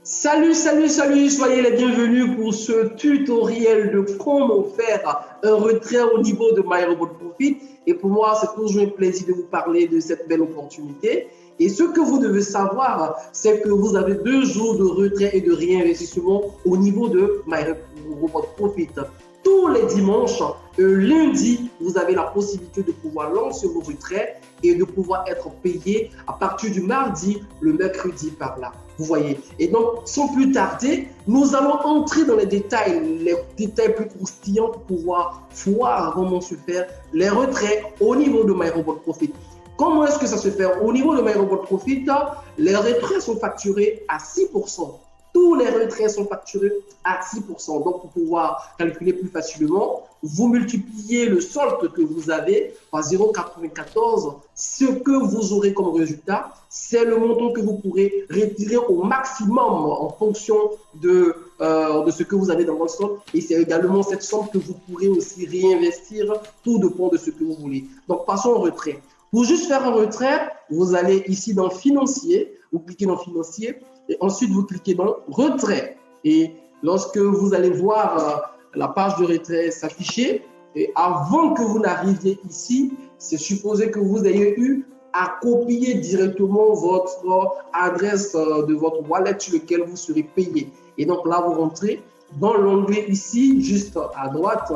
Salut, salut, salut, soyez les bienvenus pour ce tutoriel de comment faire un retrait au niveau de MyRobotProfit. Et pour moi, c'est toujours un plaisir de vous parler de cette belle opportunité. Et ce que vous devez savoir, c'est que vous avez 2 jours de retrait et de réinvestissement au niveau de MyRobotProfit. Tous les dimanches, lundi, vous avez la possibilité de pouvoir lancer vos retraits et de pouvoir être payé à partir du mardi, le mercredi par là. Vous voyez. Et donc, sans plus tarder, nous allons entrer dans les détails plus croustillants pour pouvoir voir comment se faire les retraits au niveau de MyRobotProfit. Comment est-ce que ça se fait? Au niveau de MyRobotProfit, les retraits sont facturés à 6%. Tous les retraits sont facturés à 6%. Donc, pour pouvoir calculer plus facilement, vous multipliez le solde que vous avez par 0,94. Ce que vous aurez comme résultat, c'est le montant que vous pourrez retirer au maximum en fonction de ce que vous avez dans votre solde. Et c'est également cette somme que vous pourrez aussi réinvestir. Tout dépend de ce que vous voulez. Donc, passons au retrait. Pour juste faire un retrait, vous allez ici dans Financier. Vous cliquez dans Financier. Et ensuite, vous cliquez dans Retrait. Et lorsque vous allez voir la page de retrait s'afficher, et avant que vous n'arriviez ici, c'est supposé que vous ayez eu à copier directement votre adresse de votre wallet sur lequel vous serez payé. Et donc là, vous rentrez dans l'onglet ici, juste à droite,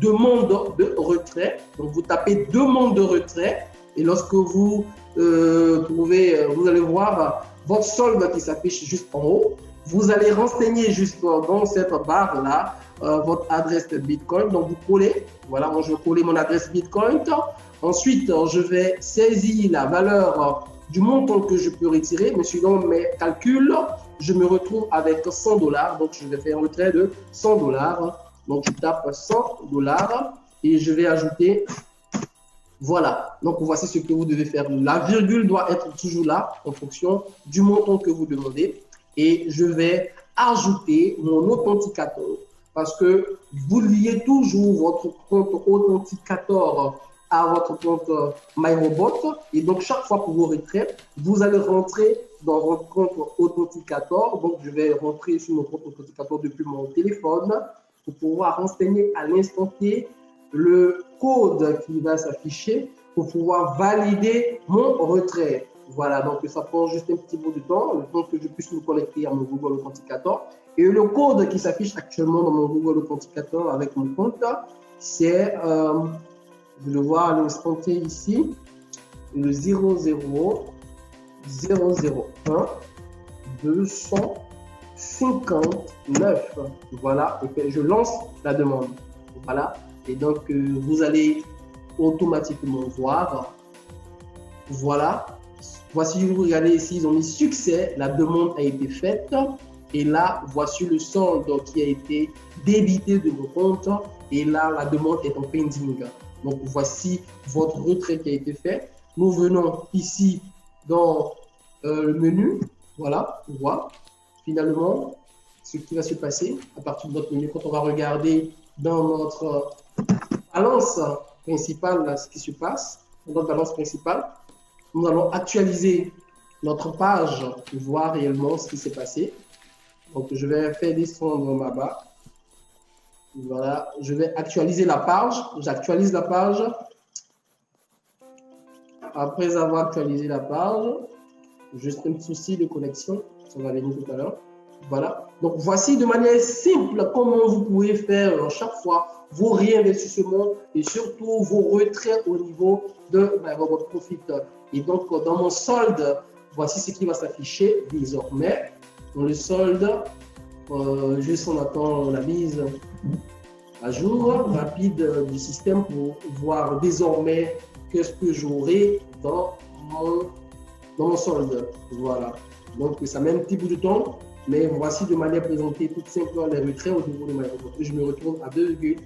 Demande de retrait. Donc, vous tapez Demande de retrait. Et lorsque vous trouvez, vous allez voir votre solde qui s'affiche juste en haut. Vous allez renseigner juste dans cette barre-là votre adresse Bitcoin. Donc, vous collez. Voilà, moi, je vais coller mon adresse Bitcoin. Ensuite, je vais saisir la valeur du montant que je peux retirer. Mais selon mes calculs, je me retrouve avec $100. Donc, je vais faire un retrait de $100. Donc, je tape $100 et je vais ajouter. Voilà, donc voici ce que vous devez faire. La virgule doit être toujours là en fonction du montant que vous demandez. Et je vais ajouter mon authenticateur parce que vous liez toujours votre compte authenticateur à votre compte MyRobot. Et donc, chaque fois pour vos retraits, vous allez rentrer dans votre compte authenticateur. Donc, je vais rentrer sur mon compte authenticateur depuis mon téléphone pour pouvoir renseigner à l'instant T le code qui va s'afficher pour pouvoir valider mon retrait. Voilà, donc ça prend juste un petit bout de temps, le temps que je puisse me connecter à mon Google Authenticator. Et le code qui s'affiche actuellement dans mon Google Authenticator avec mon compte, c'est, je le vois à l'instant T ici, le 00001 259. Voilà, et je lance la demande. Voilà. Et donc, vous allez automatiquement voir. Voilà. Voici, vous regardez ici, ils ont mis succès. La demande a été faite. Et là, voici le solde qui a été débité de vos comptes. Et là, la demande est en pending. Donc, voici votre retrait qui a été fait. Nous venons ici dans le menu. Voilà, on voit finalement ce qui va se passer à partir de notre menu. Quand on va regarder dans notre balance principale, ce qui se passe, dans notre balance principale, nous allons actualiser notre page pour voir réellement ce qui s'est passé. Donc, je vais faire descendre ma barre. Voilà, je vais actualiser la page. J'actualise la page. Après avoir actualisé la page, juste un petit souci de connexion, ça va venir tout à l'heure. Voilà. Donc, voici de manière simple comment vous pouvez faire chaque fois vos réinvestissements et surtout vos retraits au niveau de MyRobotProfit. Et donc, dans mon solde, voici ce qui va s'afficher désormais. Dans le solde, juste on attend la mise à jour rapide du système pour voir désormais qu'est-ce que j'aurai dans mon solde. Voilà. Donc, ça met un petit bout de temps. Mais voici de manière présentée toute simple les retraits au niveau de MyRobot. Je me retrouve à $2,50.